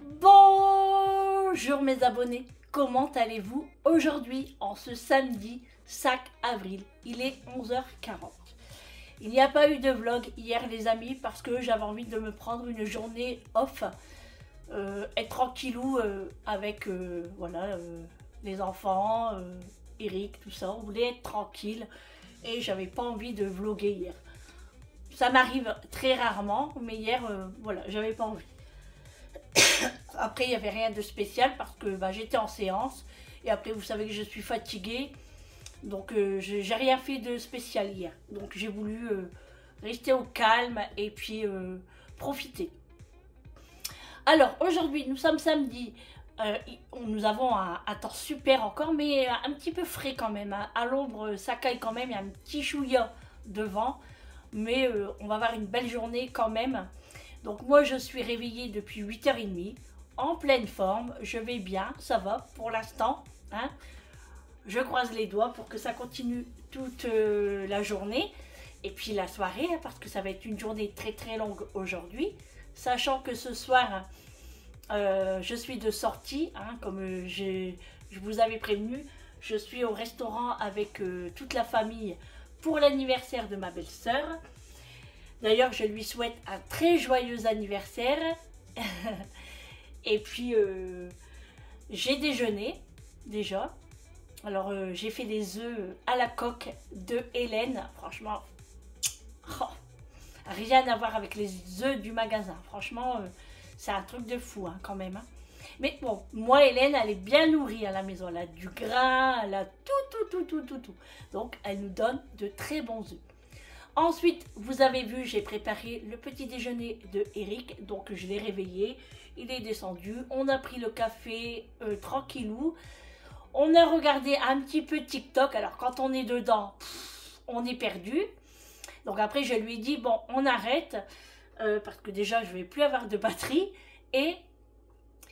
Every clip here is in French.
Bonjour mes abonnés, comment allez-vous aujourd'hui en ce samedi 5 avril? Il est 11h40. Il n'y a pas eu de vlog hier les amis parce que j'avais envie de me prendre une journée off, être tranquillou avec voilà, les enfants, Eric, tout ça. On voulait être tranquille et j'avais pas envie de vlogger hier. Ça m'arrive très rarement, mais hier, voilà, j'avais pas envie. Après, il n'y avait rien de spécial parce que bah, j'étais en séance. Et après, vous savez que je suis fatiguée. Donc, j'ai rien fait de spécial hier. Donc, j'ai voulu rester au calme et puis profiter. Alors, aujourd'hui, nous sommes samedi. Nous avons un temps super encore, mais un petit peu frais quand même. Hein. À l'ombre, ça caille quand même. Il y a un petit chouïa de vent. Mais on va avoir une belle journée quand même. Donc moi je suis réveillée depuis 8h30, en pleine forme, je vais bien, ça va pour l'instant. Hein. Je croise les doigts pour que ça continue toute la journée. Et puis la soirée, hein, parce que ça va être une journée très très longue aujourd'hui. Sachant que ce soir, je suis de sortie, hein, comme je vous avais prévenu. Je suis au restaurant avec toute la famille pour l'anniversaire de ma belle-sœur. D'ailleurs, je lui souhaite un très joyeux anniversaire. Et puis, j'ai déjeuné déjà. Alors, j'ai fait des œufs à la coque de Hélène. Franchement, oh, rien à voir avec les œufs du magasin. Franchement, c'est un truc de fou hein, quand même. Hein. Mais bon, moi, Hélène, elle est bien nourrie à la maison. Elle a du gras, elle a tout. Donc, elle nous donne de très bons œufs. Ensuite, vous avez vu, j'ai préparé le petit déjeuner de Eric. Donc, je l'ai réveillé. Il est descendu. On a pris le café tranquillou. On a regardé un petit peu TikTok. Alors, quand on est dedans, on est perdu. Donc, après, je lui ai dit, bon, on arrête. Parce que déjà, je ne vais plus avoir de batterie. Et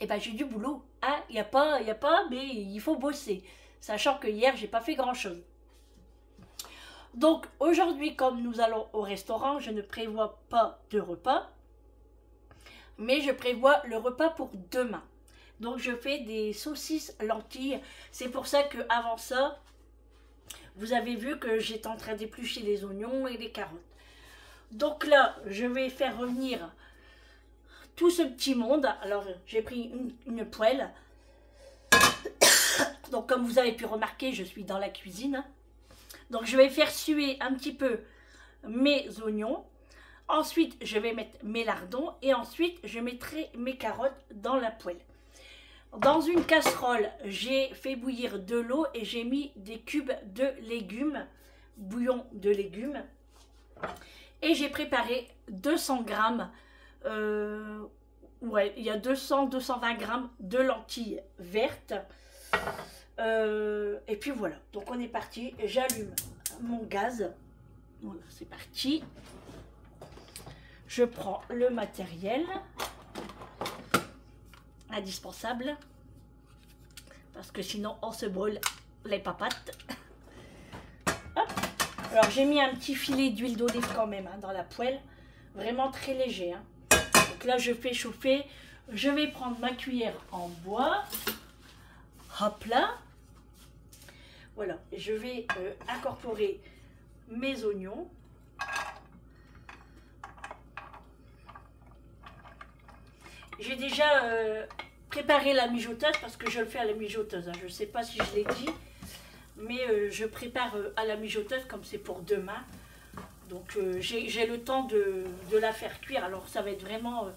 ben, j'ai du boulot. Hein, il n'y a pas, mais il faut bosser. Sachant que hier, j'ai pas fait grand-chose. Donc aujourd'hui, comme nous allons au restaurant, je ne prévois pas de repas, mais je prévois le repas pour demain. Donc je fais des saucisses lentilles. C'est pour ça que avant ça, vous avez vu que j'étais en train d'éplucher les oignons et les carottes. Donc là, je vais faire revenir tout ce petit monde. Alors j'ai pris une poêle. Donc comme vous avez pu remarquer, je suis dans la cuisine. Donc je vais faire suer un petit peu mes oignons. Ensuite, je vais mettre mes lardons. Et ensuite, je mettrai mes carottes dans la poêle. Dans une casserole, j'ai fait bouillir de l'eau et j'ai mis des cubes de légumes, bouillon de légumes. Et j'ai préparé 200 grammes, ouais, il y a 200-220 grammes de lentilles vertes. Et puis voilà, donc on est parti, j'allume mon gaz, voilà, c'est parti, je prends le matériel indispensable, parce que sinon on se brûle les papates. Hop. Alors j'ai mis un petit filet d'huile d'olive quand même hein, dans la poêle, vraiment très léger. Hein. Donc là je fais chauffer, je vais prendre ma cuillère en bois. Hop là, voilà, je vais incorporer mes oignons. J'ai déjà préparé la mijoteuse parce que je le fais à la mijoteuse. Hein. Je ne sais pas si je l'ai dit, mais je prépare à la mijoteuse comme c'est pour demain. Donc j'ai le temps de la faire cuire. Alors ça va être vraiment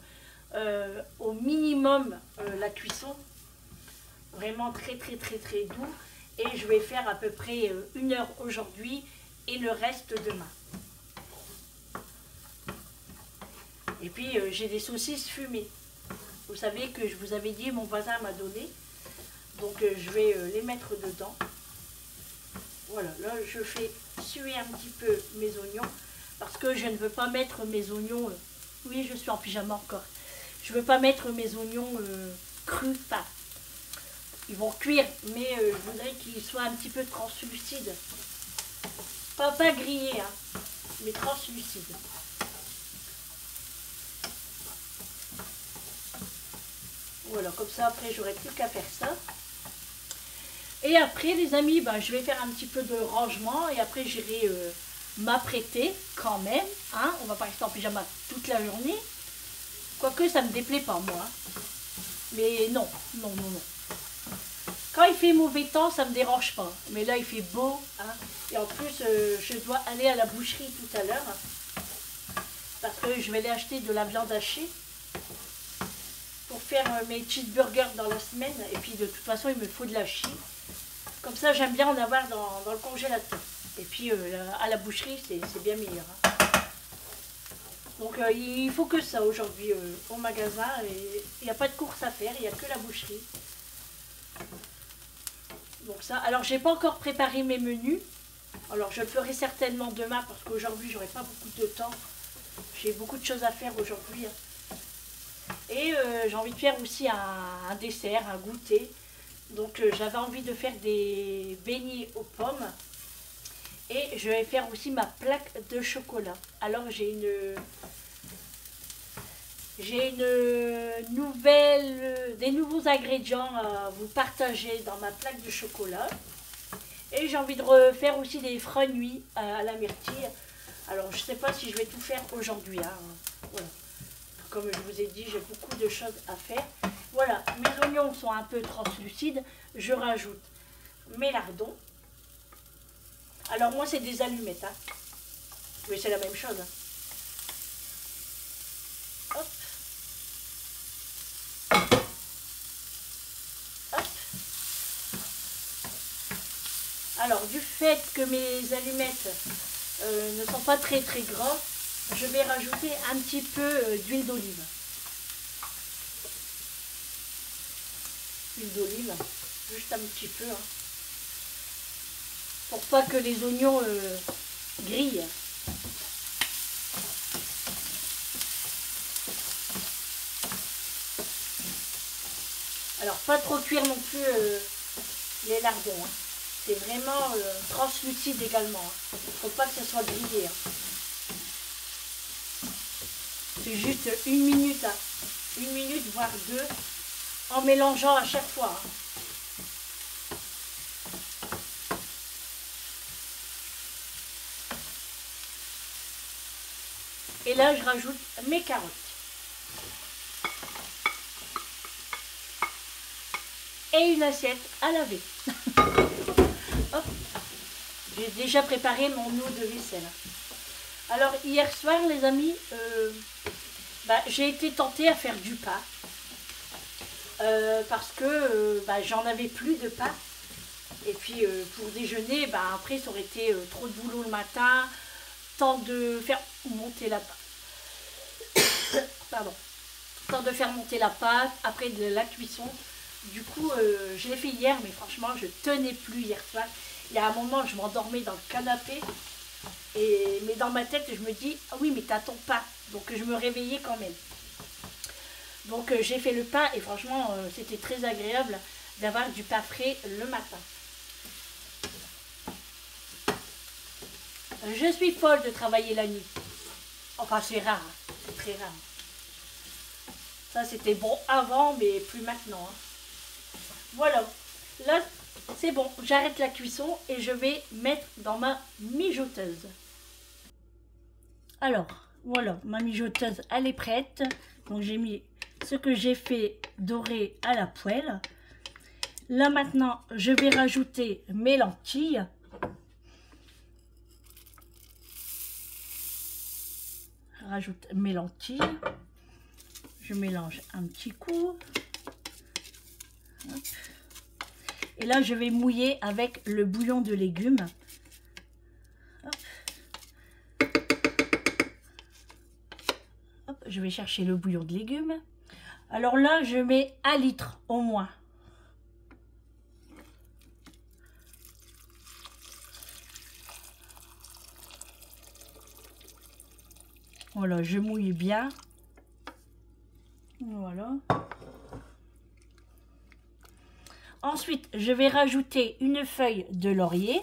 au minimum la cuisson. Vraiment très doux et je vais faire à peu près 1 heure aujourd'hui et le reste demain. Et puis j'ai des saucisses fumées. Vous savez que je vous avais dit, mon voisin m'a donné. Donc je vais les mettre dedans. Voilà, là je fais suer un petit peu mes oignons parce que je ne veux pas mettre mes oignons. Oui, je suis en pyjama encore. Je ne veux pas mettre mes oignons crus, pas. Ils vont cuire, mais je voudrais qu'ils soient un petit peu translucides. Pas grillés, hein, mais translucides. Voilà, comme ça après j'aurai plus qu'à faire ça. Et après les amis, ben, je vais faire un petit peu de rangement et après j'irai m'apprêter quand même. Hein. On va pas rester en pyjama toute la journée. Quoique ça me déplaît pas moi. Mais non, non, non, non. Quand il fait mauvais temps, ça me dérange pas. Mais là il fait beau. Hein. Et en plus je dois aller à la boucherie tout à l'heure. Parce que je vais aller acheter de la viande hachée. Pour faire mes cheeseburgers dans la semaine. Et puis de toute façon il me faut de la chie. Comme ça j'aime bien en avoir dans le congélateur. Et puis à la boucherie c'est bien meilleur. Hein. Donc il faut que ça aujourd'hui au magasin. Et il n'y a pas de course à faire, il n'y a que la boucherie. Donc ça, alors j'ai pas encore préparé mes menus. Alors je le ferai certainement demain parce qu'aujourd'hui j'aurai pas beaucoup de temps. J'ai beaucoup de choses à faire aujourd'hui. Et j'ai envie de faire aussi un dessert, un goûter. Donc j'avais envie de faire des beignets aux pommes. Et je vais faire aussi ma plaque de chocolat. Alors j'ai des nouveaux ingrédients à vous partager dans ma plaque de chocolat. Et j'ai envie de refaire aussi des frenouilles à la myrtille. Alors je ne sais pas si je vais tout faire aujourd'hui. Hein. Voilà. Comme je vous ai dit, j'ai beaucoup de choses à faire. Voilà, mes oignons sont un peu translucides. Je rajoute mes lardons. Alors moi c'est des allumettes. Hein. Mais c'est la même chose. Hein. Hop. Hop. Alors du fait que mes allumettes ne sont pas très gras, je vais rajouter un petit peu d'huile d'olive. Huile d'olive, juste un petit peu. Hein, pour pas que les oignons grillent. Alors pas trop cuire non plus les lardons. Hein. C'est vraiment translucide également. Hein. Faut pas que ce soit grillé. Hein. C'est juste une minute, hein. Une minute voire deux, en mélangeant à chaque fois. Hein. Et là je rajoute mes carottes. Et une assiette à laver. Hop. J'ai déjà préparé mon eau de vaisselle. Alors hier soir les amis, j'ai été tentée à faire du pain. Parce que j'en avais plus de pain. Et puis pour déjeuner, après ça aurait été trop de boulot le matin. Temps de faire monter la pâte. Pardon. Temps de faire monter la pâte, après de la cuisson. Du coup, je l'ai fait hier, mais franchement, je tenais plus hier soir. Il y a un moment, je m'endormais dans le canapé. Mais dans ma tête, je me dis, ah oui, mais t'as ton pain. Donc, je me réveillais quand même. Donc, j'ai fait le pain et franchement, c'était très agréable d'avoir du pain frais le matin. Je suis folle de travailler la nuit. Enfin, c'est rare. Hein. C'est très rare. Ça, c'était bon avant, mais plus maintenant. Hein. Voilà, là c'est bon, j'arrête la cuisson et je vais mettre dans ma mijoteuse. Alors, voilà, ma mijoteuse elle est prête. Donc j'ai mis ce que j'ai fait dorer à la poêle. Là maintenant, je vais rajouter mes lentilles. Je rajoute mes lentilles. Je mélange un petit coup. Hop. Et là, je vais mouiller avec le bouillon de légumes. Hop. Hop, je vais chercher le bouillon de légumes. Alors là, je mets 1 litre au moins. Voilà, je mouille bien. Voilà. Ensuite, je vais rajouter une feuille de laurier.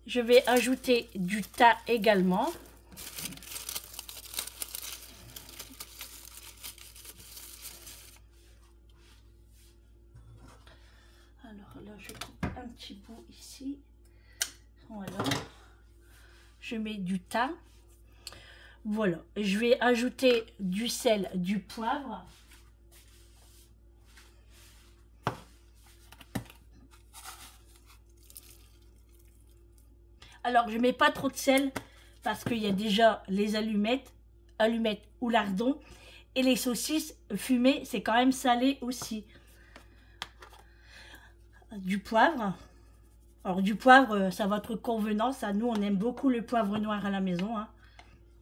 Je vais ajouter du thym également. je mets du thym. Voilà, je vais ajouter du sel, du poivre. Alors, je mets pas trop de sel parce qu'il y a déjà les allumettes ou lardons. Et les saucisses fumées, c'est quand même salé aussi. Du poivre. Alors, du poivre, ça va votre convenance. Nous, on aime beaucoup le poivre noir à la maison. Hein.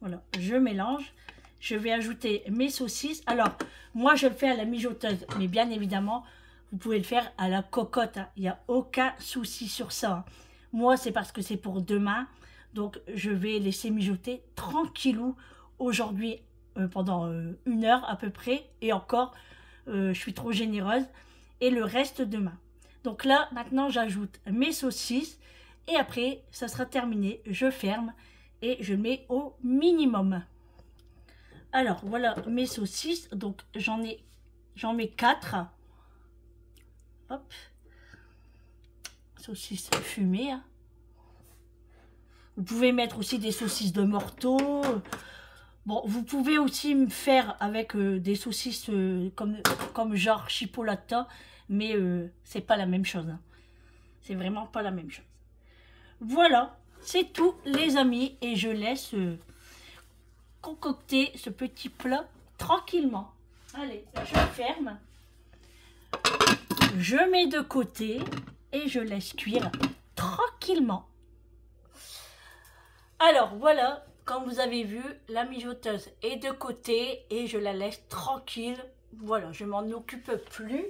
Voilà, je mélange. Je vais ajouter mes saucisses. Alors, moi, je le fais à la mijoteuse. Mais bien évidemment, vous pouvez le faire à la cocotte. Hein. Il n'y a aucun souci sur ça. Hein. Moi, c'est parce que c'est pour demain. Donc, je vais laisser mijoter tranquillou aujourd'hui pendant 1 heure à peu près. Et encore, je suis trop généreuse. Et le reste demain. Donc là, maintenant, j'ajoute mes saucisses. Et après, ça sera terminé. Je ferme et je mets au minimum. Alors, voilà mes saucisses. Donc, j'en mets 4. Hop. Saucisses fumées. Hein. Vous pouvez mettre aussi des saucisses de morteau. Bon, vous pouvez aussi me faire avec des saucisses comme genre chipolata, mais c'est pas la même chose. Hein. C'est vraiment pas la même chose. Voilà, c'est tout les amis, et je laisse concocter ce petit plat tranquillement. Allez, je ferme. Je mets de côté et je laisse cuire tranquillement. Alors voilà, comme vous avez vu, la mijoteuse est de côté et je la laisse tranquille. Voilà, je m'en occupe plus.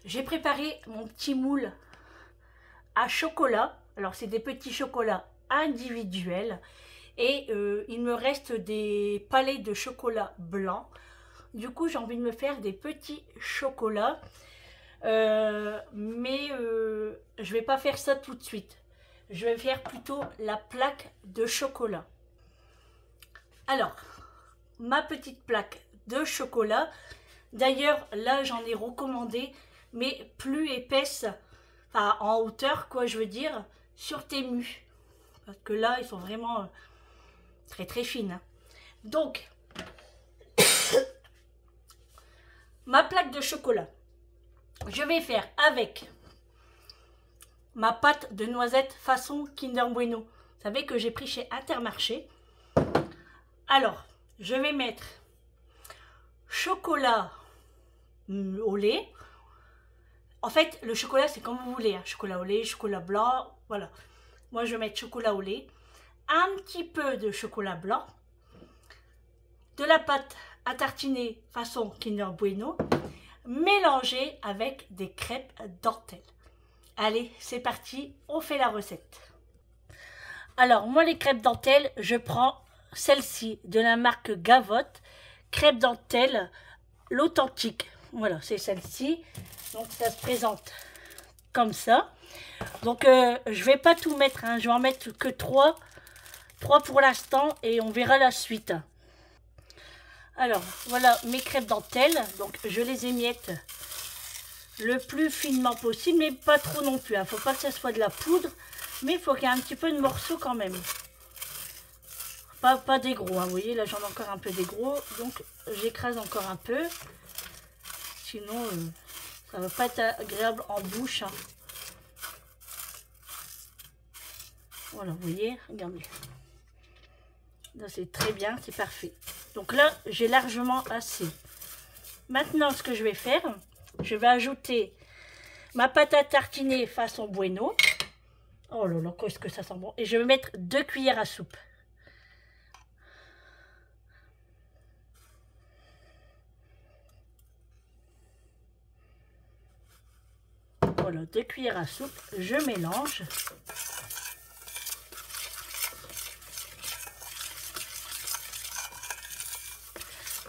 J'ai préparé mon petit moule à chocolat. Alors c'est des petits chocolats individuels. Et il me reste des palets de chocolat blanc. Du coup, j'ai envie de me faire des petits chocolats. Mais je vais pas faire ça tout de suite. Je vais faire plutôt la plaque de chocolat. Alors, ma petite plaque de chocolat. D'ailleurs, là, j'en ai recommandé, mais plus épaisse, enfin en hauteur, quoi, je veux dire, sur Temu. Parce que là, ils sont vraiment très très fines. Hein. Donc, ma plaque de chocolat, je vais faire avec ma pâte de noisettes façon Kinder Bueno. Vous savez que j'ai pris chez Intermarché. Alors, je vais mettre chocolat au lait. En fait, le chocolat, c'est comme vous voulez. Hein. Chocolat au lait, chocolat blanc, voilà. Moi, je vais mettre chocolat au lait. Un petit peu de chocolat blanc. De la pâte à tartiner façon Kinder Bueno. Mélangée avec des crêpes dentelles. Allez, c'est parti, on fait la recette. Alors, moi, les crêpes dentelles, je prends celle-ci de la marque Gavotte. Crêpes dentelles, l'authentique. Voilà, c'est celle-ci. Donc, ça se présente comme ça. Donc, je vais pas tout mettre. Hein. Je vais en mettre que 3. 3 pour l'instant et on verra la suite. Alors, voilà mes crêpes dentelles. Donc, je les émiette le plus finement possible, mais pas trop non plus. Il ne faut pas que ça soit de la poudre, mais il faut qu'il y ait un petit peu de morceaux quand même. Pas des gros, hein. Vous voyez, là j'en ai encore un peu des gros, donc j'écrase encore un peu. Sinon, ça ne va pas être agréable en bouche. Hein. Voilà, vous voyez, regardez. Là c'est très bien, c'est parfait. Donc là, j'ai largement assez. Maintenant, ce que je vais faire, je vais ajouter ma pâte à tartiner façon Bueno. Oh là là, qu'est-ce que ça sent bon. Et je vais mettre 2 cuillères à soupe. Voilà, 2 cuillères à soupe. Je mélange.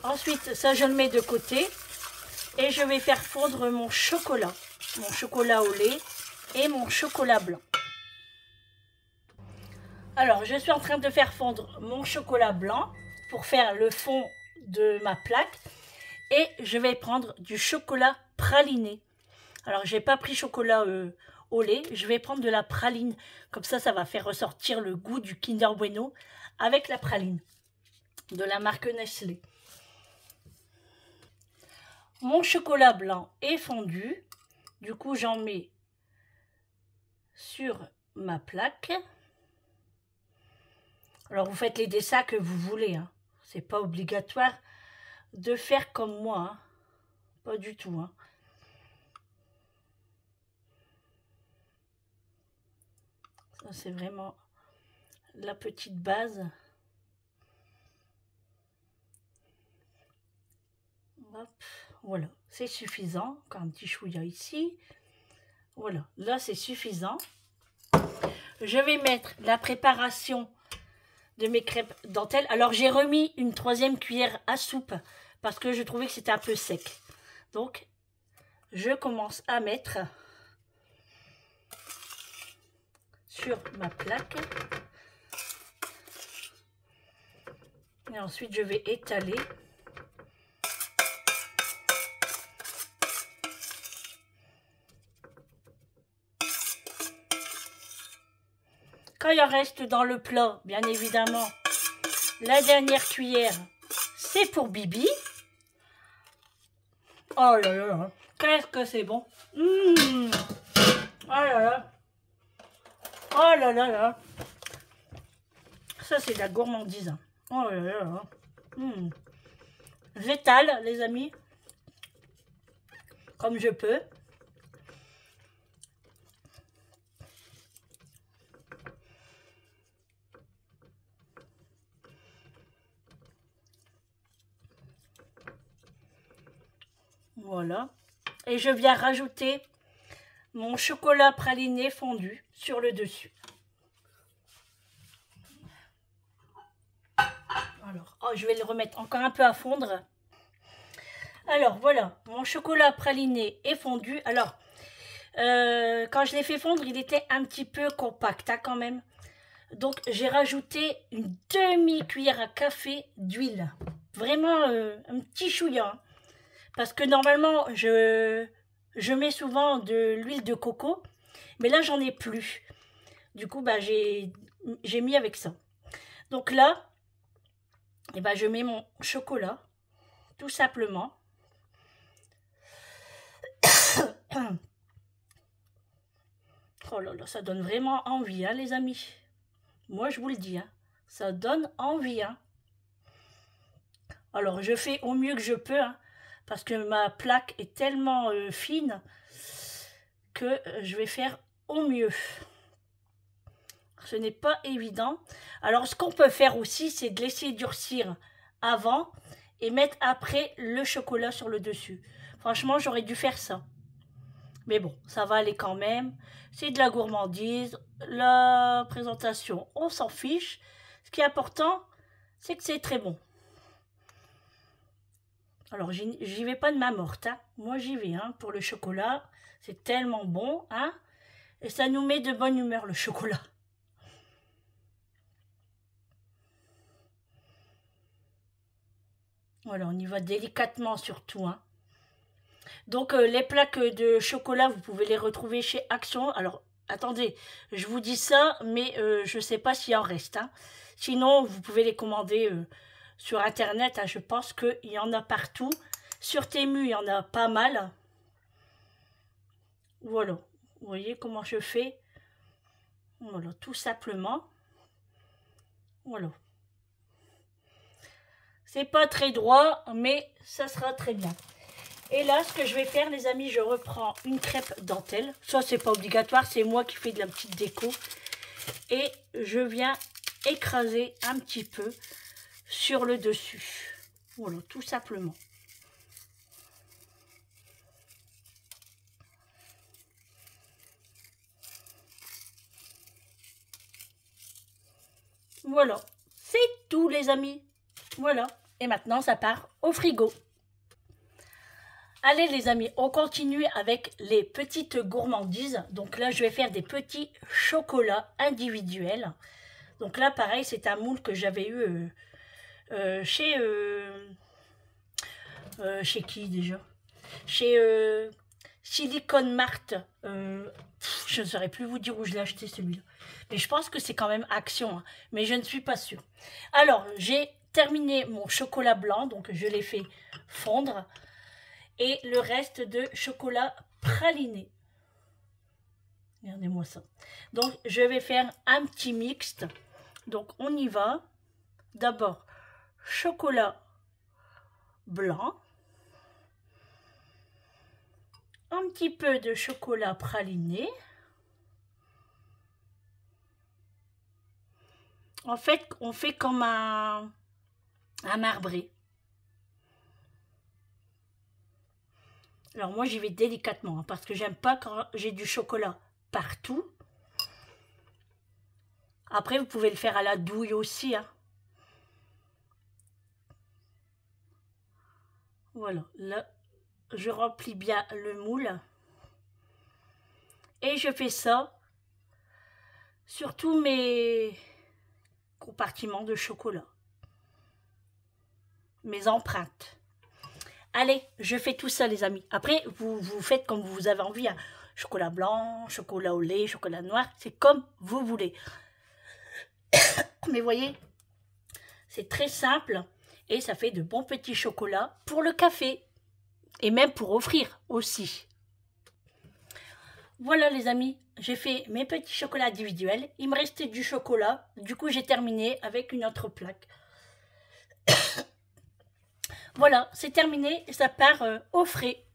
Ensuite, ça je le mets de côté. Et je vais faire fondre mon chocolat au lait et mon chocolat blanc. Alors, je suis en train de faire fondre mon chocolat blanc pour faire le fond de ma plaque. Et je vais prendre du chocolat praliné. Alors, j'ai pas pris chocolat au lait, je vais prendre de la praline. Comme ça va faire ressortir le goût du Kinder Bueno avec la praline de la marque Nestlé. Mon chocolat blanc est fondu. Du coup, j'en mets sur ma plaque. Alors, vous faites les dessins que vous voulez. Hein. C'est pas obligatoire de faire comme moi. Hein. Pas du tout. Hein. Ça, c'est vraiment la petite base. Hop, voilà, c'est suffisant. Encore un petit chouïa ici. Voilà, là, c'est suffisant. Je vais mettre la préparation de mes crêpes dentelles. Alors, j'ai remis une 3e cuillère à soupe parce que je trouvais que c'était un peu sec. Donc, je commence à mettre sur ma plaque. Et ensuite, je vais étaler. Quand il en reste dans le plat, bien évidemment, la dernière cuillère, c'est pour Bibi. Oh là là, qu'est-ce que c'est bon. Mmh. Oh là là. Oh là là là. Ça, c'est de la gourmandise. Oh là là là. Mmh. J'étale, les amis, comme je peux. Voilà. Et je viens rajouter mon chocolat praliné fondu sur le dessus. Alors, oh, je vais le remettre encore un peu à fondre. Alors, voilà, mon chocolat praliné est fondu. Alors, quand je l'ai fait fondre, il était un petit peu compact, hein, quand même. Donc, j'ai rajouté une demi-cuillère à café d'huile. Vraiment, un petit chouïa. Hein. Parce que normalement, je mets souvent de l'huile de coco. Mais là, j'en ai plus. Du coup, bah, j'ai mis avec ça. Donc là, eh ben, je mets mon chocolat, tout simplement. Oh là là, ça donne vraiment envie, hein, les amis. Moi, je vous le dis, hein, ça donne envie. Hein. Alors, je fais au mieux que je peux, hein, parce que ma plaque est tellement fine que je vais faire au mieux. Ce n'est pas évident. Alors, ce qu'on peut faire aussi, c'est de laisser durcir avant et mettre après le chocolat sur le dessus. Franchement, j'aurais dû faire ça. Mais bon, ça va aller quand même. C'est de la gourmandise. La présentation, on s'en fiche. Ce qui est important, c'est que c'est très bon. Alors, j'y vais pas de ma morte. Hein. Moi, j'y vais hein, pour le chocolat. C'est tellement bon. Hein, et ça nous met de bonne humeur, le chocolat. Voilà, on y va délicatement surtout. Hein. Donc, les plaques de chocolat, vous pouvez les retrouver chez Action. Alors, attendez, je vous dis ça, mais je ne sais pas s'il en reste. Hein. Sinon, vous pouvez les commander sur Internet. Hein. Je pense qu'il y en a partout. Sur Temu, il y en a pas mal. Voilà. Vous voyez comment je fais? Voilà, tout simplement. Voilà. C'est pas très droit, mais ça sera très bien. Et là, ce que je vais faire, les amis, je reprends une crêpe dentelle. Ça, c'est pas obligatoire, c'est moi qui fais de la petite déco. Et je viens écraser un petit peu sur le dessus. Voilà, tout simplement. Voilà, c'est tout, les amis. Voilà. Et maintenant, ça part au frigo. Allez les amis, on continue avec les petites gourmandises. Donc là, je vais faire des petits chocolats individuels. Donc là, pareil, c'est un moule que j'avais eu chez qui déjà? Chez Silicone Mart. Je ne saurais plus vous dire où je l'ai acheté celui-là. Mais je pense que c'est quand même Action, hein, mais je ne suis pas sûre. Alors, j'ai terminé mon chocolat blanc, donc je l'ai fait fondre. Et le reste de chocolat praliné. Regardez-moi ça. Donc, je vais faire un petit mixte. Donc, on y va. D'abord, chocolat blanc. Un petit peu de chocolat praliné. En fait, on fait comme un marbré. Alors moi, j'y vais délicatement, hein, parce que j'aime pas quand j'ai du chocolat partout. Après, vous pouvez le faire à la douille aussi, hein. Voilà, là, je remplis bien le moule. Et je fais ça sur tous mes compartiments de chocolat. Mes empreintes. Allez, je fais tout ça, les amis. Après, vous faites comme vous avez envie, hein. Chocolat blanc, chocolat au lait, chocolat noir, c'est comme vous voulez. Mais voyez, c'est très simple et ça fait de bons petits chocolats pour le café et même pour offrir aussi. Voilà les amis, j'ai fait mes petits chocolats individuels. Il me restait du chocolat, du coup j'ai terminé avec une autre plaque. Voilà, c'est terminé et ça part au frais.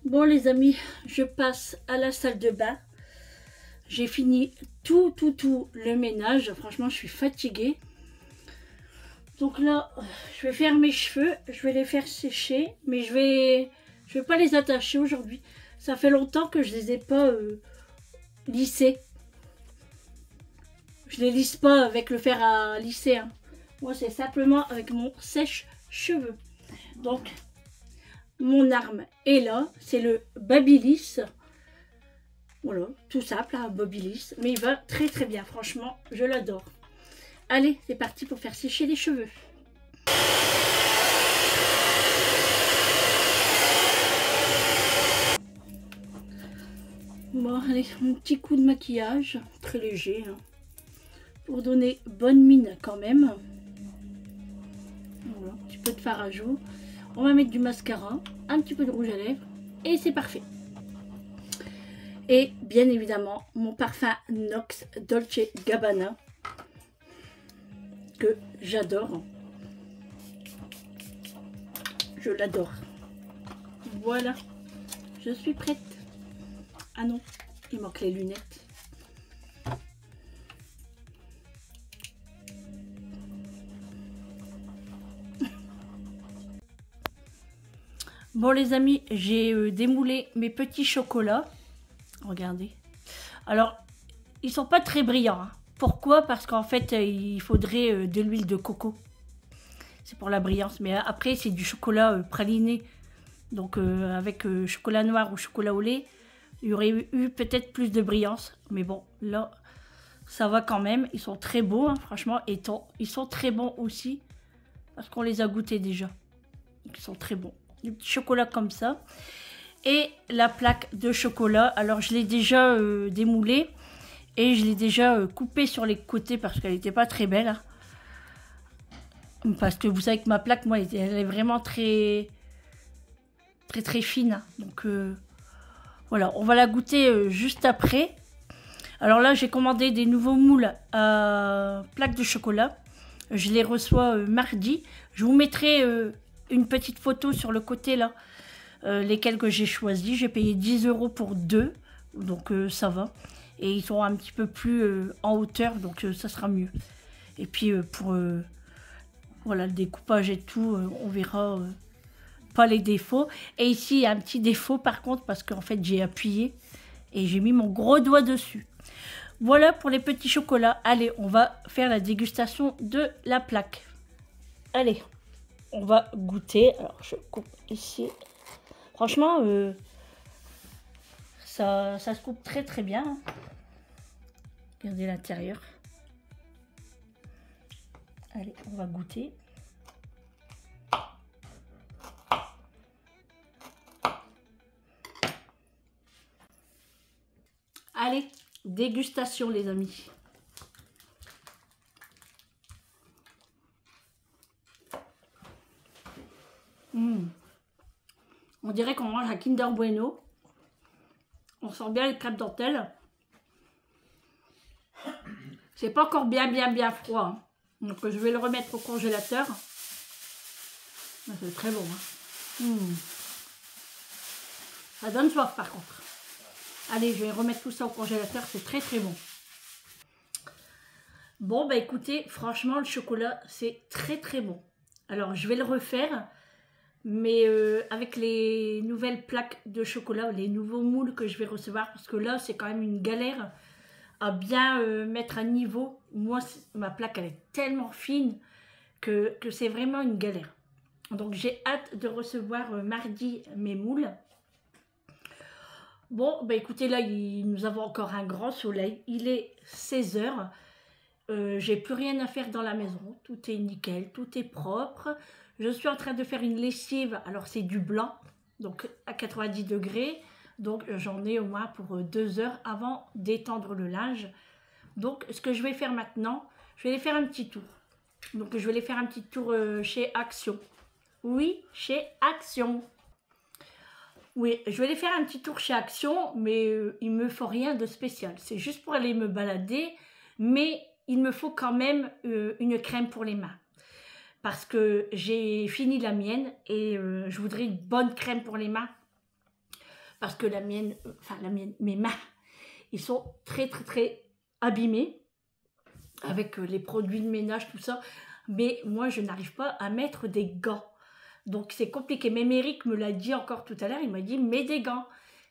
Bon les amis, je passe à la salle de bain. J'ai fini tout le ménage. Franchement, je suis fatiguée. Donc là, je vais faire mes cheveux. Je vais les faire sécher. Mais je vais pas les attacher aujourd'hui. Ça fait longtemps que je les ai pas lissés. Je les lisse pas avec le fer à lisser, hein. Moi, c'est simplement avec mon sèche-cheveux. Donc, mon arme est là. C'est le Babyliss. Voilà, tout simple, hein, Babyliss. Mais il va très bien. Franchement, je l'adore. Allez, c'est parti pour faire sécher les cheveux. Bon, allez, mon petit coup de maquillage. Très léger, hein, pour donner bonne mine quand même. Voilà, un petit peu de fard à joues. On va mettre du mascara, un petit peu de rouge à lèvres et c'est parfait. Et bien évidemment, mon parfum Nox Dolce Gabbana que j'adore. Je l'adore. Voilà, je suis prête. Ah non, il manque les lunettes. Bon les amis, j'ai démoulé mes petits chocolats. Regardez. Alors, ils sont pas très brillants, hein. Pourquoi? Parce qu'en fait, il faudrait de l'huile de coco. C'est pour la brillance. Mais après, c'est du chocolat praliné. Donc, avec chocolat noir ou chocolat au lait, il y aurait eu peut-être plus de brillance. Mais bon, là, ça va quand même. Ils sont très beaux, hein, franchement. Et ils sont très bons aussi. Parce qu'on les a goûtés déjà. Donc, ils sont très bons. Du petit chocolat comme ça. Et la plaque de chocolat. Alors, je l'ai déjà démoulée. Et je l'ai déjà coupée sur les côtés parce qu'elle n'était pas très belle. Hein. Parce que vous savez que ma plaque, moi, elle est vraiment très fine. Donc, voilà, on va la goûter juste après. Alors là, j'ai commandé des nouveaux moules à plaque de chocolat. Je les reçois mardi. Je vous mettrai une petite photo sur le côté là, lesquels que j'ai choisis. J'ai payé 10 € pour 2, donc ça va. Et ils sont un petit peu plus en hauteur, donc ça sera mieux. Et puis pour voilà, le découpage et tout, on verra pas les défauts. Et ici, il y a un petit défaut par contre, parce qu'en fait, j'ai appuyé et j'ai mis mon gros doigt dessus. Voilà pour les petits chocolats. Allez, on va faire la dégustation de la plaque. Allez, on va goûter. Alors, je coupe ici. Franchement, ça se coupe très très bien. Regardez l'intérieur. Allez, on va goûter. Allez, dégustation les amis. On dirait qu'on mange un Kinder Bueno. On sent bien les crêpes dentelles. C'est pas encore bien froid. Hein. Donc je vais le remettre au congélateur. C'est très bon. Hein. Ça donne soif par contre. Allez, je vais remettre tout ça au congélateur. C'est très très bon. Bon, bah écoutez, franchement, le chocolat, c'est très très bon. Alors, je vais le refaire. Mais avec les nouvelles plaques de chocolat, les nouveaux moules que je vais recevoir, parce que là, c'est quand même une galère à bien mettre à niveau. Moi, ma plaque, elle est tellement fine que c'est vraiment une galère. Donc, j'ai hâte de recevoir mardi mes moules. Bon, bah écoutez, là, nous avons encore un grand soleil. Il est 16 h. J'ai plus rien à faire dans la maison. Tout est nickel, tout est propre. Je suis en train de faire une lessive. Alors, c'est du blanc, donc à 90 degrés. Donc, j'en ai au moins pour 2 heures avant d'étendre le linge. Donc, ce que je vais faire maintenant, je vais aller faire un petit tour. Donc, je vais aller faire un petit tour chez Action. Oui, chez Action. Oui, je vais aller faire un petit tour chez Action, mais il ne me faut rien de spécial. C'est juste pour aller me balader, mais il me faut quand même une crème pour les mains. Parce que j'ai fini la mienne et je voudrais une bonne crème pour les mains. Parce que la mienne, mes mains, ils sont très abîmés avec les produits de ménage, tout ça. Mais moi, je n'arrive pas à mettre des gants. Donc, c'est compliqué. Même Eric me l'a dit encore tout à l'heure. Il m'a dit, mets des gants.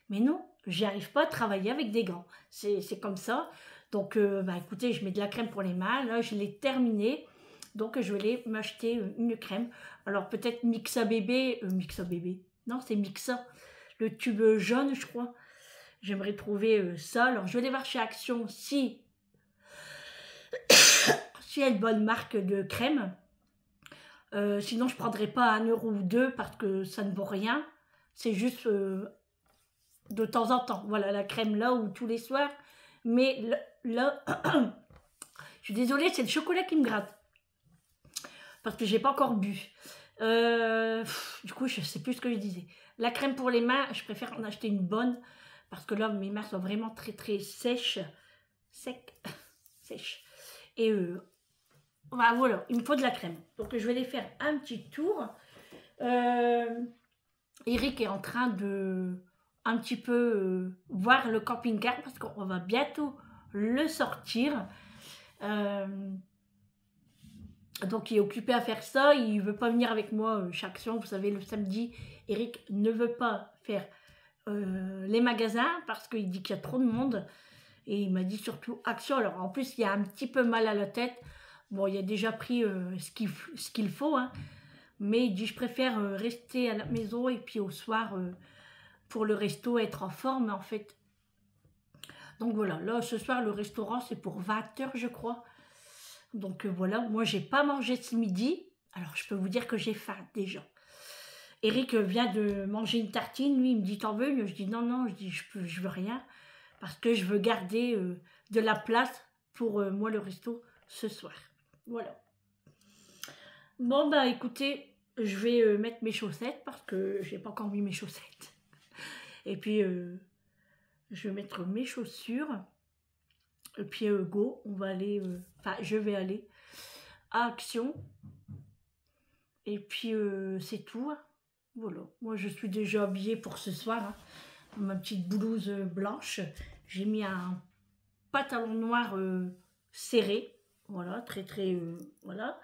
Mais non, j'y arrive pas à travailler avec des gants. C'est comme ça. Donc, bah, écoutez, je mets de la crème pour les mains. Là, je l'ai terminée. Donc, je vais aller m'acheter une crème. Alors, peut-être Mixa Bébé. Mixa Bébé. Non, c'est Mixa. Le tube jaune, je crois. J'aimerais trouver ça. Alors, je vais aller voir chez Action si il y a une bonne marque de crème. Sinon, je ne prendrai pas 1 € ou 2 parce que ça ne vaut rien. C'est juste de temps en temps. Voilà, la crème là ou tous les soirs. Mais là, je suis désolée, c'est le chocolat qui me gratte. Parce que j'ai pas encore bu. Du coup, je sais plus ce que je disais. La crème pour les mains, je préfère en acheter une bonne. Parce que là, mes mains sont vraiment très sèches. Sèches. Et voilà, il me faut de la crème. Donc, je vais aller faire un petit tour. Eric est en train de un petit peu voir le camping-car parce qu'on va bientôt le sortir. Donc, il est occupé à faire ça. Il ne veut pas venir avec moi chaque Action. Vous savez, le samedi, Eric ne veut pas faire les magasins parce qu'il dit qu'il y a trop de monde. Et il m'a dit surtout Action. Alors, en plus, il a un petit peu mal à la tête. Bon, il a déjà pris ce qu'il faut. Hein. Mais il dit, je préfère rester à la maison et puis au soir, pour le resto, être en forme, en fait. Donc, voilà. Là, ce soir, le restaurant, c'est pour 20 h, je crois. Donc voilà, moi j'ai pas mangé ce midi, alors je peux vous dire que j'ai faim déjà. Eric vient de manger une tartine, lui il me dit t'en veux? Je dis non, je dis je veux rien, parce que je veux garder de la place pour moi le resto ce soir. Voilà. Bon bah écoutez, je vais mettre mes chaussettes, parce que j'ai pas encore mis mes chaussettes. Et puis je vais mettre mes chaussures. Et puis go, on va aller, enfin je vais aller à Action. Et puis c'est tout. Hein. Voilà, moi je suis déjà habillée pour ce soir. Hein. Ma petite blouse blanche. J'ai mis un pantalon noir serré. Voilà, très voilà.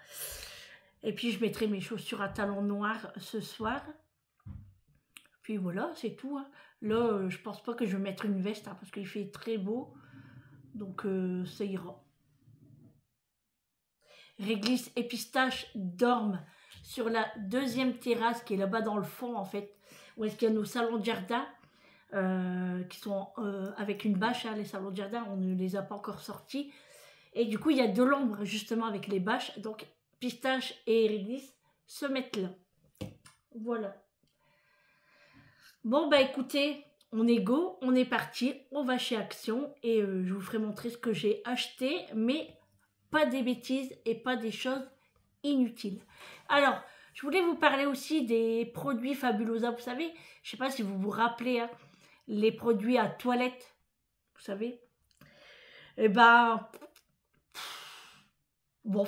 Et puis je mettrai mes chaussures à talons noirs ce soir. Puis voilà, c'est tout. Hein. Là, je pense pas que je vais mettre une veste hein, parce qu'il fait très beau. Donc ça ira. Réglisse et Pistache dorment sur la deuxième terrasse qui est là-bas dans le fond en fait. Où est-ce qu'il y a nos salons de jardin qui sont avec une bâche. Hein, les salons de jardin, on ne les a pas encore sortis. Et du coup, il y a de l'ombre justement avec les bâches. Donc Pistache et Réglisse se mettent là. Voilà. Bon, bah écoutez, on est go, on est parti, on va chez Action et je vous ferai montrer ce que j'ai acheté, mais pas des bêtises et pas des choses inutiles. Alors, je voulais vous parler aussi des produits Fabulosa, vous savez, je sais pas si vous vous rappelez, hein, les produits à toilette, vous savez. Eh ben, bon,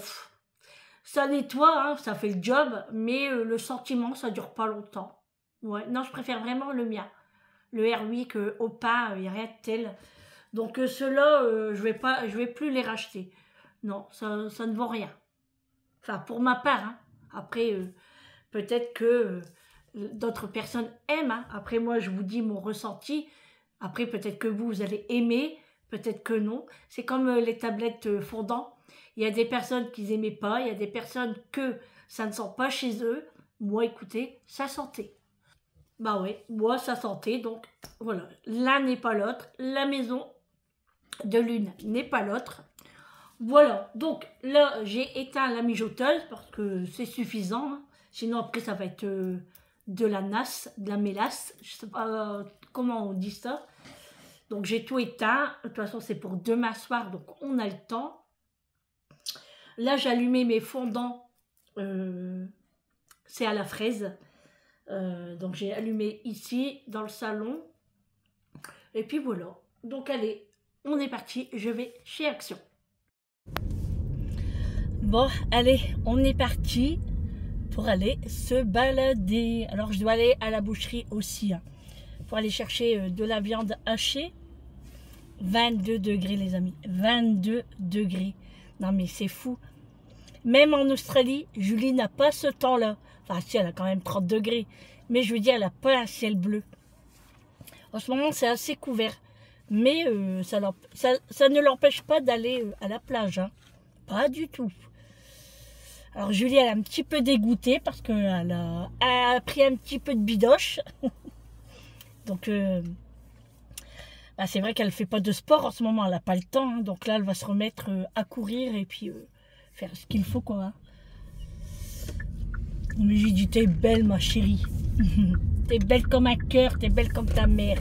ça nettoie, hein, ça fait le job, mais le sentiment, ça dure pas longtemps. Ouais, non, je préfère vraiment le mien. Le Airwick au pain, il n'y a rien de tel. Donc ceux-là, je vais plus les racheter. Non, ça ne vaut rien. Enfin, pour ma part. Hein. Après, peut-être que d'autres personnes aiment. Hein. Après, moi, je vous dis mon ressenti. Après, peut-être que vous allez aimer. Peut-être que non. C'est comme les tablettes fondant. Il y a des personnes qui n'aimaient pas. Il y a des personnes que ça ne sent pas chez eux. Moi, écoutez, ça sentait. Bah ouais, moi ça sentait, donc voilà, l'un n'est pas l'autre, la maison de l'une n'est pas l'autre. Voilà, donc là j'ai éteint la mijoteuse parce que c'est suffisant, hein. Sinon après ça va être de la nasse, de la mélasse, je sais pas comment on dit ça. Donc j'ai tout éteint, de toute façon c'est pour demain soir, donc on a le temps. Là j'ai allumé mes fondants, c'est à la fraise. Donc j'ai allumé ici dans le salon et puis voilà, donc allez, on est parti, je vais chez Action. Bon allez, on est parti pour aller se balader. Alors je dois aller à la boucherie aussi hein, pour aller chercher de la viande hachée. 22 degrés les amis, 22 degrés, non mais c'est fou. Même en Australie, Julie n'a pas ce temps là. Enfin, si, elle a quand même 30 degrés. Mais je veux dire, elle n'a pas un ciel bleu. En ce moment, c'est assez couvert. Mais ça ne l'empêche pas d'aller à la plage. Hein. Pas du tout. Alors, Julie, elle est un petit peu dégoûtée parce qu'elle a pris un petit peu de bidoche. Donc, bah, c'est vrai qu'elle ne fait pas de sport en ce moment. Elle n'a pas le temps. Hein. Donc là, elle va se remettre à courir et puis faire ce qu'il faut, quoi. Hein. Mais j'ai dit, t'es belle ma chérie. T'es belle comme un cœur, t'es belle comme ta mère.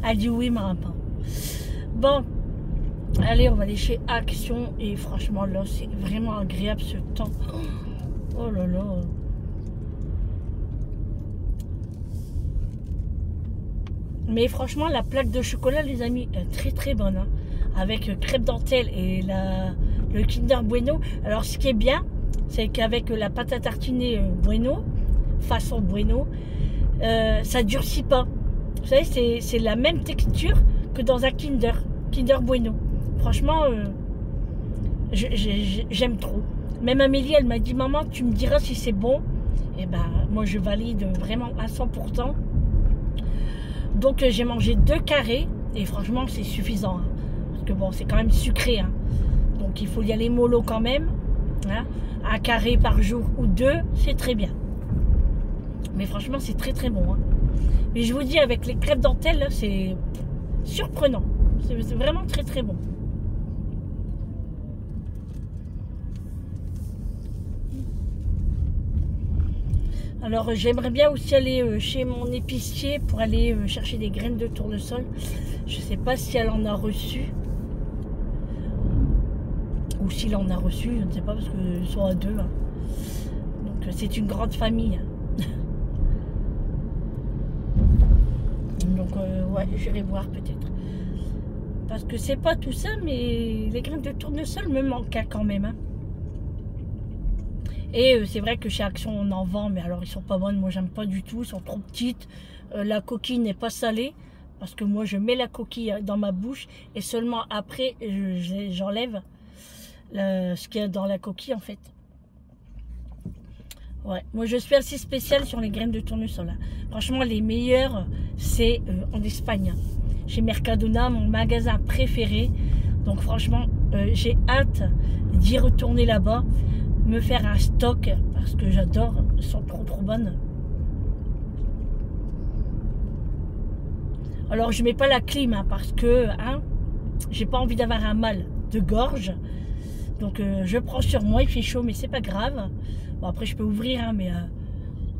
Elle dit oui, ma maman. Bon, allez, on va aller chez Action. Et franchement, là, c'est vraiment agréable ce temps. Oh là là. Mais franchement, la plaque de chocolat, les amis, est très très bonne. Hein. Avec crêpe dentelle et le Kinder Bueno. Alors, ce qui est bien, c'est qu'avec la pâte à tartiner Bueno, façon Bueno, ça durcit pas. Vous savez, c'est la même texture que dans un Kinder Bueno. Franchement, j'aime trop. Même Amélie, elle m'a dit, maman, tu me diras si c'est bon. Et ben, moi, je valide vraiment à 100%. Donc, j'ai mangé 2 carrés et franchement, c'est suffisant. Hein, parce que bon, c'est quand même sucré. Hein, donc, il faut y aller mollo quand même. Hein, 1 carré par jour ou 2, c'est très bien. Mais franchement, c'est très très bon. Hein. Mais je vous dis, avec les crêpes dentelles, c'est surprenant. C'est vraiment très très bon. Alors, j'aimerais bien aussi aller chez mon épicier pour aller chercher des graines de tournesol. Je ne sais pas si elle en a reçu. Ou s'il en a reçu, je ne sais pas, parce qu'ils sont à 2. Hein. Donc, c'est une grande famille. Donc, ouais, j'irai voir peut-être. Parce que c'est pas tout ça, mais les graines de tournesol me manquent quand même. Hein. Et c'est vrai que chez Action, on en vend, mais alors ils sont pas bonnes. Moi, j'aime pas du tout. Ils sont trop petites. La coquille n'est pas salée. Parce que moi, je mets la coquille dans ma bouche. Et seulement après, j'enlève ce qu'il y a dans la coquille, en fait. Ouais, moi je suis assez spéciale sur les graines de tournesol. Hein. Franchement, les meilleures, c'est en Espagne. Chez Mercadona, mon magasin préféré. Donc franchement, j'ai hâte d'y retourner là-bas, me faire un stock parce que j'adore. Elles sont trop bonnes. Alors je mets pas la clim hein, parce que hein, j'ai pas envie d'avoir un mal de gorge. Donc je prends sur moi, il fait chaud mais c'est pas grave. Bon, après, je peux ouvrir, hein, mais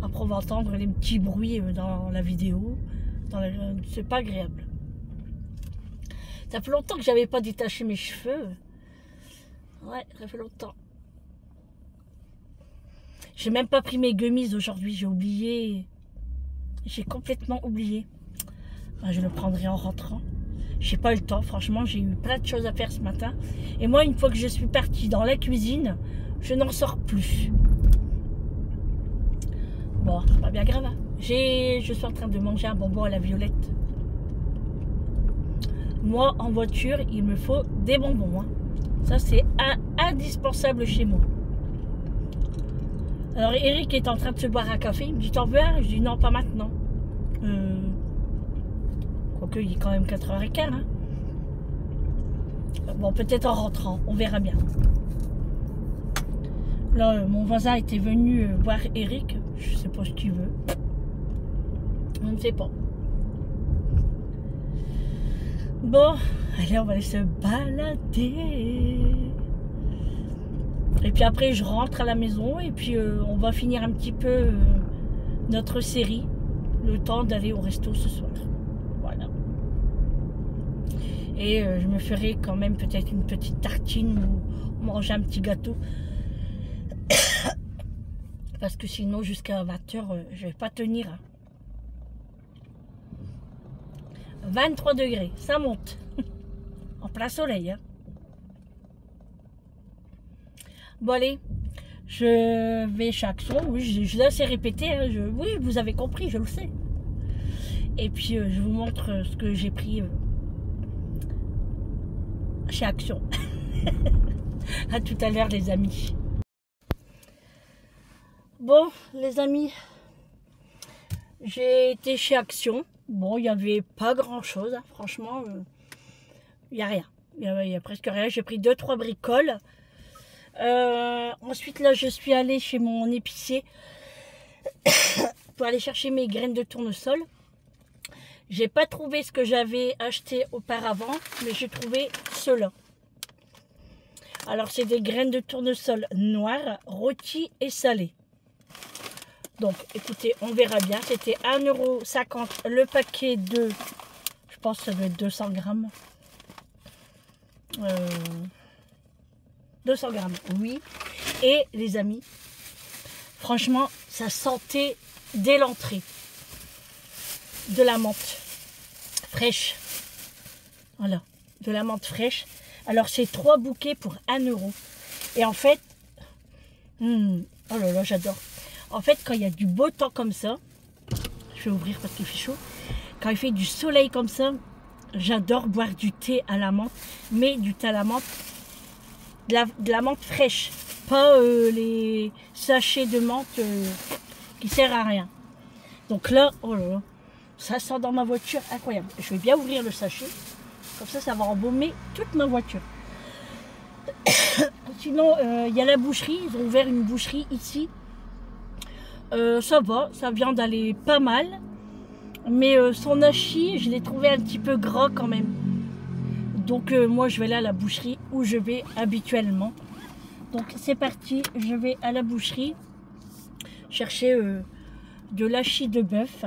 après, on va entendre les petits bruits dans la vidéo. C'est pas agréable. Ça fait longtemps que j'avais pas détaché mes cheveux. Ouais, ça fait longtemps. J'ai même pas pris mes gummies aujourd'hui. J'ai oublié. J'ai complètement oublié. Ben, je le prendrai en rentrant. J'ai pas eu le temps. Franchement, j'ai eu plein de choses à faire ce matin. Et moi, une fois que je suis partie dans la cuisine, je n'en sors plus. Bon, c'est pas bien grave. Hein. Je suis en train de manger un bonbon à la violette. Moi, en voiture, il me faut des bonbons. Hein. Ça, c'est indispensable chez moi. Alors, Eric est en train de se boire un café. Il me dit, t'en veux un? Je dis, non, pas maintenant. Quoique, il est quand même 4h15. Hein. Bon, peut-être en rentrant. On verra bien. Là, mon voisin était venu voir Eric. Je sais pas ce qu'il veut. On ne sait pas. Bon, allez, on va aller se balader. Et puis après, je rentre à la maison. Et puis, on va finir un petit peu notre série. Le temps d'aller au resto ce soir. Voilà. Et je me ferai quand même peut-être une petite tartine ou manger un petit gâteau. Parce que sinon, jusqu'à 20h, je vais pas tenir. 23 degrés, ça monte. En plein soleil. Hein. Bon, allez, je vais chez Action. Oui, je l'ai assez répété. Hein. Oui, vous avez compris, je le sais. Et puis, je vous montre ce que j'ai pris chez Action. À tout à l'heure, les amis. Bon, les amis, j'ai été chez Action. Bon, il n'y avait pas grand-chose. Hein. Franchement, il n'y a rien. Il y a presque rien. J'ai pris 2-3 bricoles. Ensuite, là, je suis allée chez mon épicier pour aller chercher mes graines de tournesol. J'ai pas trouvé ce que j'avais acheté auparavant, mais j'ai trouvé cela. Alors, c'est des graines de tournesol noires, rôties et salées. Donc, écoutez, on verra bien. C'était 1,50 € le paquet de... Je pense que ça doit être 200 grammes. 200 grammes, oui. Et, les amis, franchement, ça sentait dès l'entrée. De la menthe fraîche. Voilà, de la menthe fraîche. Alors, c'est 3 bouquets pour 1 €. Et en fait... oh là là, j'adore. En fait, quand il y a du beau temps comme ça, je vais ouvrir parce qu'il fait chaud. Quand il fait du soleil comme ça, j'adore boire du thé à la menthe. Mais du thé à la menthe, de la menthe fraîche. Pas les sachets de menthe qui servent à rien. Donc là, oh là là, ça sent dans ma voiture, incroyable. Je vais bien ouvrir le sachet. Comme ça va embaumer toute ma voiture. Sinon, il y a la boucherie. Ils ont ouvert une boucherie ici. Ça va, ça vient d'aller pas mal. Mais son hachis, je l'ai trouvé un petit peu gras quand même. Donc moi, je vais aller à la boucherie où je vais habituellement. Donc c'est parti, je vais à la boucherie chercher de l'hachis de bœuf.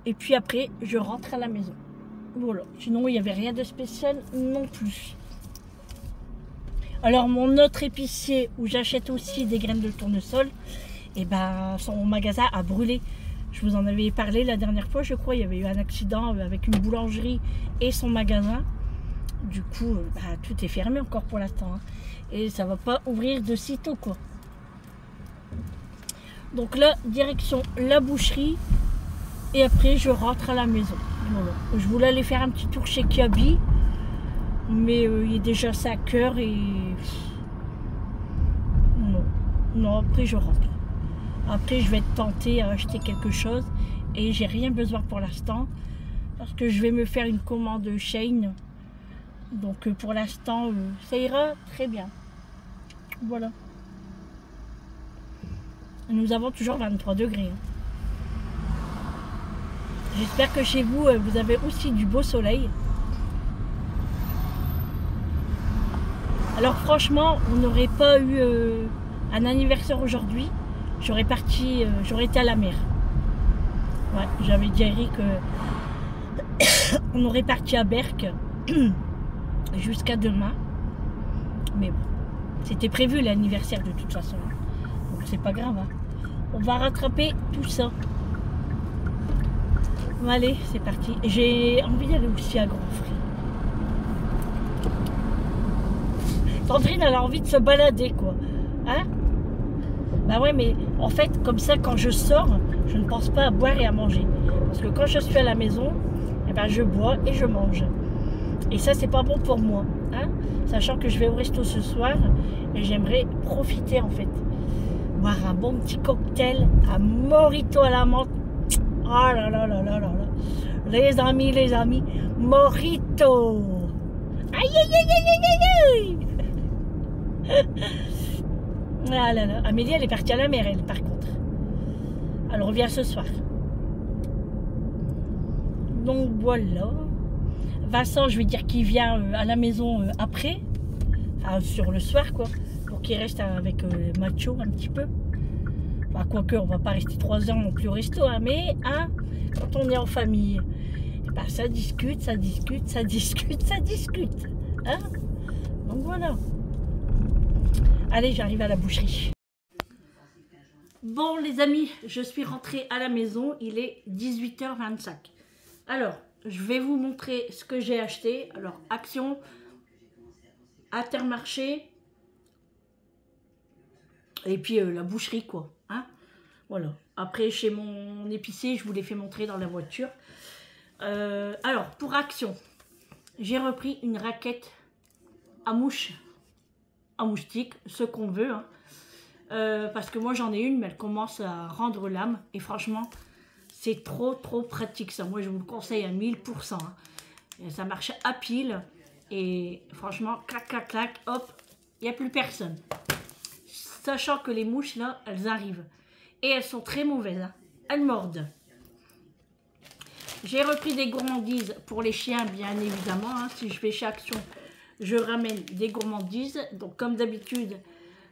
Et puis après, je rentre à la maison. Voilà. Sinon, il n'y avait rien de spécial non plus. Alors, mon autre épicier, où j'achète aussi des graines de tournesol, et ben, son magasin a brûlé. Je vous en avais parlé la dernière fois, je crois. Il y avait eu un accident avec une boulangerie et son magasin. Du coup, bah, tout est fermé encore pour l'instant. Hein. Et ça va pas ouvrir de sitôt, quoi. Donc là, direction la boucherie. Et après, je rentre à la maison. Voilà. Je voulais aller faire un petit tour chez Kiabi. Mais il est déjà 5 heures et... Non, après je rentre. Après, je vais être tentée à acheter quelque chose. Et j'ai rien besoin pour l'instant. Parce que je vais me faire une commande Shein. Donc pour l'instant, ça ira très bien. Voilà. Nous avons toujours 23 degrés. Hein. J'espère que chez vous, vous avez aussi du beau soleil. Alors franchement, on n'aurait pas eu un anniversaire aujourd'hui. J'aurais été à la mer. Ouais, j'avais dit à Eric qu'on aurait parti à Berck jusqu'à demain. Mais bon, c'était prévu l'anniversaire de toute façon. Donc c'est pas grave. Hein. On va rattraper tout ça. Bon, allez, c'est parti. J'ai envie d'aller aussi à Grand Frais. Sandrine, elle a envie de se balader, quoi. Hein? Bah ouais, mais en fait, comme ça, quand je sors, je ne pense pas à boire et à manger. Parce que quand je suis à la maison, eh ben, je bois et je mange. Et ça, c'est pas bon pour moi. Hein? Sachant que je vais au resto ce soir et j'aimerais profiter, en fait. Boire un bon petit cocktail, un mojito à la menthe. Oh là là là là là là. Les amis, mojito. Aïe aïe aïe aïe aïe aïe. Ah là là, Amélie elle est partie à la mer elle par contre. Elle revient ce soir. Donc voilà. Vincent je vais dire qu'il vient à la maison après. Enfin sur le soir quoi. Pour qu'il reste avec Macho un petit peu. Enfin quoique on va pas rester 3 heures non plus au resto. Hein, mais hein, quand on est en famille, ben, ça discute, ça discute, ça discute, ça discute. Hein? Donc voilà. Allez, j'arrive à la boucherie. Bon, les amis, je suis rentrée à la maison. Il est 18h25. Alors, je vais vous montrer ce que j'ai acheté. Alors, Action, Intermarché, et puis la boucherie, quoi. Hein, voilà. Après, chez mon épicier, je vous l'ai fait montrer dans la voiture. Alors, pour Action, j'ai repris une raquette à mouche. À moustique, ce qu'on veut. Hein. Parce que moi j'en ai une, mais elle commence à rendre l'âme. Et franchement, c'est trop pratique ça. Moi je vous le conseille à 1000%. Hein. Et ça marche à pile. Et franchement, clac, clac, clac, hop, il n'y a plus personne. Sachant que les mouches là, elles arrivent. Et elles sont très mauvaises. Hein. Elles mordent. J'ai repris des gourmandises pour les chiens, bien évidemment. Hein. Si je fais chez Action, je ramène des gourmandises. Donc, comme d'habitude,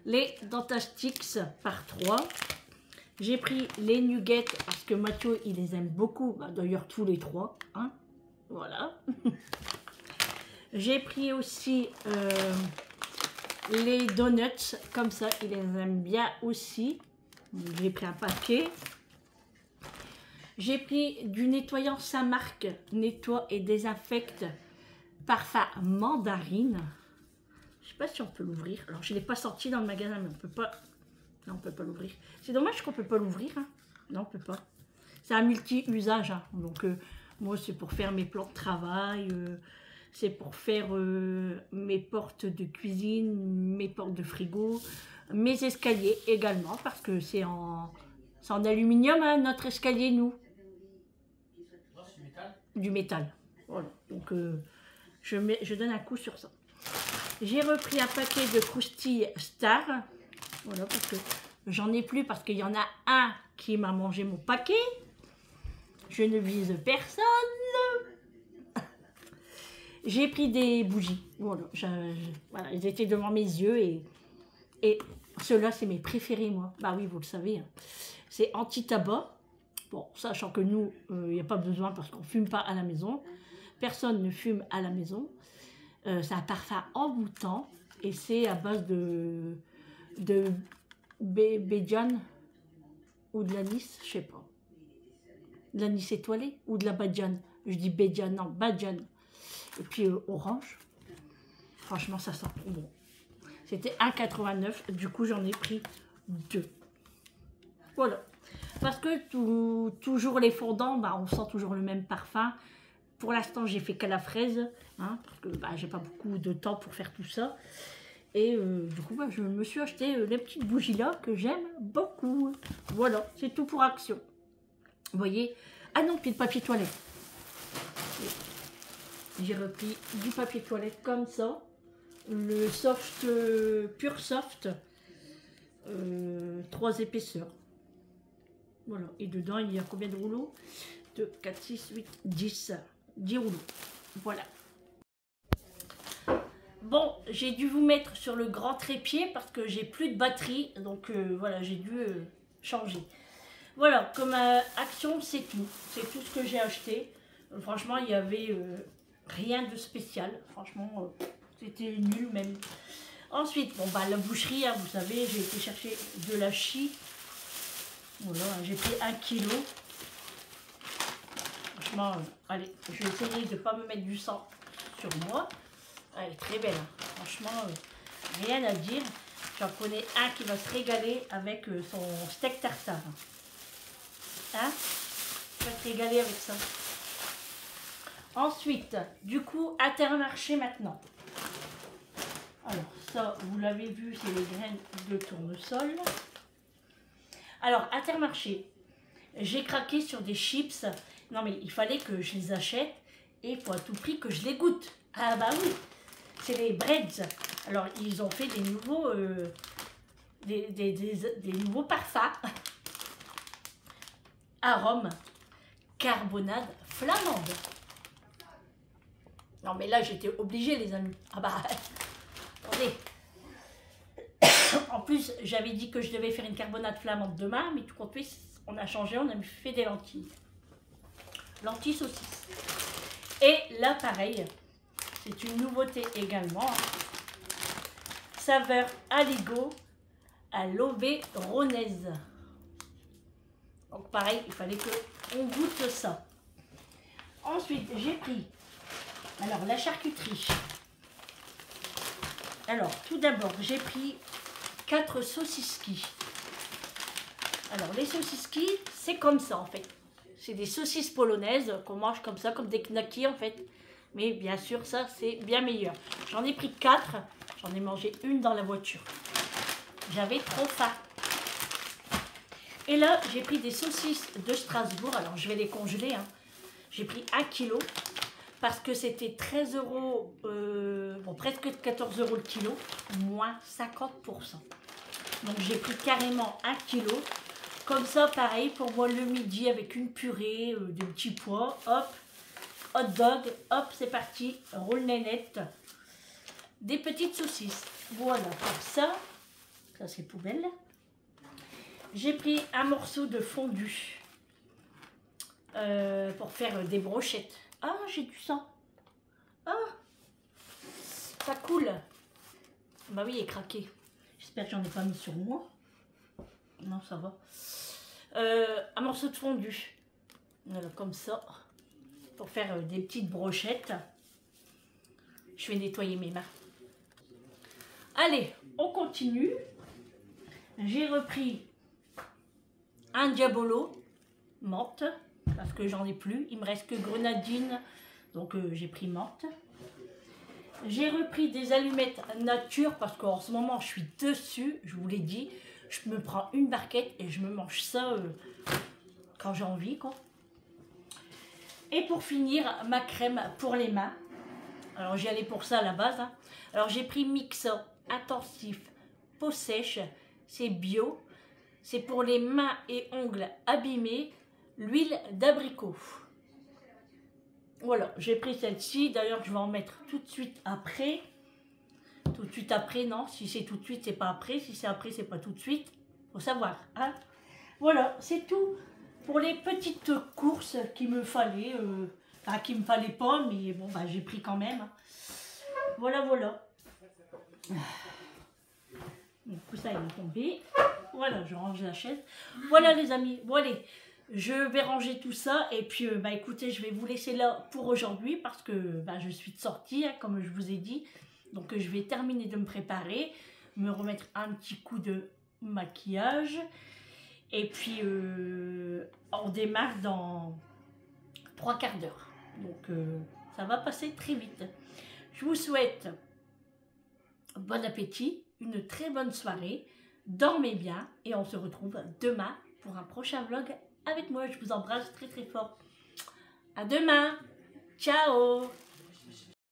les Dentastix par 3. J'ai pris les nuggets parce que Mathieu, il les aime beaucoup. Bah, d'ailleurs, tous les 3. Hein. Voilà. J'ai pris aussi les donuts. Comme ça, il les aime bien aussi. J'ai pris un paquet. J'ai pris du nettoyant Saint-Marc. Nettoie et désinfecte. Parfum mandarine. Je sais pas si on peut l'ouvrir. Alors je ne l'ai pas sorti dans le magasin, mais on peut pas. Non, on peut pas l'ouvrir. C'est dommage qu'on peut pas l'ouvrir. Hein. Non, on peut pas. C'est un multi-usage. Hein. Donc moi c'est pour faire mes plans de travail. C'est pour faire mes portes de cuisine, mes portes de frigo, mes escaliers également parce que c'est en aluminium hein, notre escalier nous. Non, c'est du métal. Du métal. Voilà. Donc je donne un coup sur ça. J'ai repris un paquet de croustilles Star. Voilà, parce que j'en ai plus parce qu'il y en a un qui m'a mangé mon paquet. Je ne vise personne. J'ai pris des bougies. Voilà, voilà, ils étaient devant mes yeux et ceux-là, c'est mes préférés, moi. Bah oui, vous le savez. Hein. C'est anti-tabac. Bon, sachant que nous, il n'y a pas besoin parce qu'on ne fume pas à la maison. Personne ne fume à la maison. C'est un parfum envoûtant et c'est à base de bédiane ou de l'anis, je sais pas. de l'anis étoilé ou de la badiane. Je dis bédiane, non, badiane. Et puis orange. Franchement, ça sent trop bon. C'était 1,89 €. Du coup, j'en ai pris 2. Voilà. Parce que toujours les fondants, bah, on sent toujours le même parfum. Pour l'instant, j'ai fait qu'à la fraise. Hein, parce que bah, j'ai pas beaucoup de temps pour faire tout ça. Et du coup, bah, je me suis acheté les petites bougies là que j'aime beaucoup. Voilà, c'est tout pour Action. Vous voyez? Ah non, puis le papier toilette. J'ai repris du papier toilette comme ça. Le soft, pur soft. 3 épaisseurs. Voilà. Et dedans, il y a combien de rouleaux? 2, 4, 6, 8, 10. 10 rouleaux. Voilà. Bon, j'ai dû vous mettre sur le grand trépied parce que j'ai plus de batterie. Donc voilà, j'ai dû changer. Voilà, comme Action, c'est tout. C'est tout ce que j'ai acheté. Franchement, il n'y avait rien de spécial. Franchement, c'était nul même. Ensuite, bon, bah, la boucherie, hein, vous savez, j'ai été chercher de la chie. Voilà, j'ai pris 1 kg. Franchement, allez, je vais essayer de ne pas me mettre du sang sur moi. Elle est très belle, hein. Franchement, rien à dire. J'en connais un qui va se régaler avec son steak tartare. Hein? Il va se régaler avec ça. Ensuite, du coup, Intermarché maintenant. Alors, ça, vous l'avez vu, c'est les graines de tournesol. Alors, Intermarché, j'ai craqué sur des chips. Non, mais il fallait que je les achète et il faut à tout prix que je les goûte. Ah bah oui, c'est les Breads. Alors, ils ont fait des nouveaux, des nouveaux parfums. Arôme carbonade flamande. Non, mais là, j'étais obligée, les amis. Ah bah, attendez. En plus, j'avais dit que je devais faire une carbonade flamande demain, mais tout compte fait, on a changé, on a fait des lentilles. Lentilles saucisses. Et là, pareil, c'est une nouveauté également. Saveur aligot à l'auberonaise. Donc pareil, il fallait qu'on goûte ça. Ensuite, j'ai pris alors la charcuterie. Alors, tout d'abord, j'ai pris 4 saucisses. Alors, les saucisses, c'est comme ça en fait. C'est des saucisses polonaises qu'on mange comme ça, comme des knackis en fait. Mais bien sûr, ça, c'est bien meilleur. J'en ai pris 4. J'en ai mangé une dans la voiture. J'avais trop faim. Et là, j'ai pris des saucisses de Strasbourg. Alors, je vais les congeler. Hein. J'ai pris 1 kg parce que c'était 13 €, bon, presque 14 € le kilo, moins 50%. Donc, j'ai pris carrément 1 kg. Comme ça, pareil, pour moi, le midi, avec une purée, des petits pois, hop, hot dog, hop, c'est parti, roule nénette. Des petites saucisses. Voilà, pour ça c'est poubelle. J'ai pris un morceau de fondu pour faire des brochettes. Ah, j'ai du sang. Ah, ça coule. Bah oui, il est craqué. J'espère que j'en ai pas mis sur moi. Non, ça va. Un morceau de fondu. Voilà, comme ça. Pour faire des petites brochettes. Je vais nettoyer mes mains. Allez, on continue. J'ai repris un Diabolo menthe parce que j'en ai plus. Il me reste que grenadine, donc j'ai pris menthe. J'ai repris des allumettes nature parce qu'en ce moment je suis dessus. Je vous l'ai dit, je me prends une barquette et je me mange ça quand j'ai envie, quoi. Et pour finir, ma crème pour les mains. Alors j'y allais pour ça à la base. Hein. Alors j'ai pris Mixa intensif peau sèche. C'est bio. C'est pour les mains et ongles abîmés. L'huile d'abricot. Voilà, j'ai pris celle-ci. D'ailleurs, je vais en mettre tout de suite après. Tout de suite après, non. Si c'est tout de suite, c'est pas après. Si c'est après, c'est pas tout de suite. Faut savoir. Hein. Voilà, c'est tout pour les petites courses qu'il me fallait. Enfin, qu'il me fallait pas, mais bon, bah, j'ai pris quand même. Voilà, voilà. Du coup, ça, il est tombé. Voilà, je range la chaise. Voilà, les amis. Bon, allez. Je vais ranger tout ça et puis bah écoutez, je vais vous laisser là pour aujourd'hui parce que bah, je suis de sortie, hein, comme je vous ai dit. Donc je vais terminer de me préparer, me remettre un petit coup de maquillage et puis on démarre dans 3/4 d'heure. Donc ça va passer très vite. Je vous souhaite bon appétit, une très bonne soirée, dormez bien et on se retrouve demain pour un prochain vlog avec moi. Je vous embrasse très très fort. À demain. Ciao.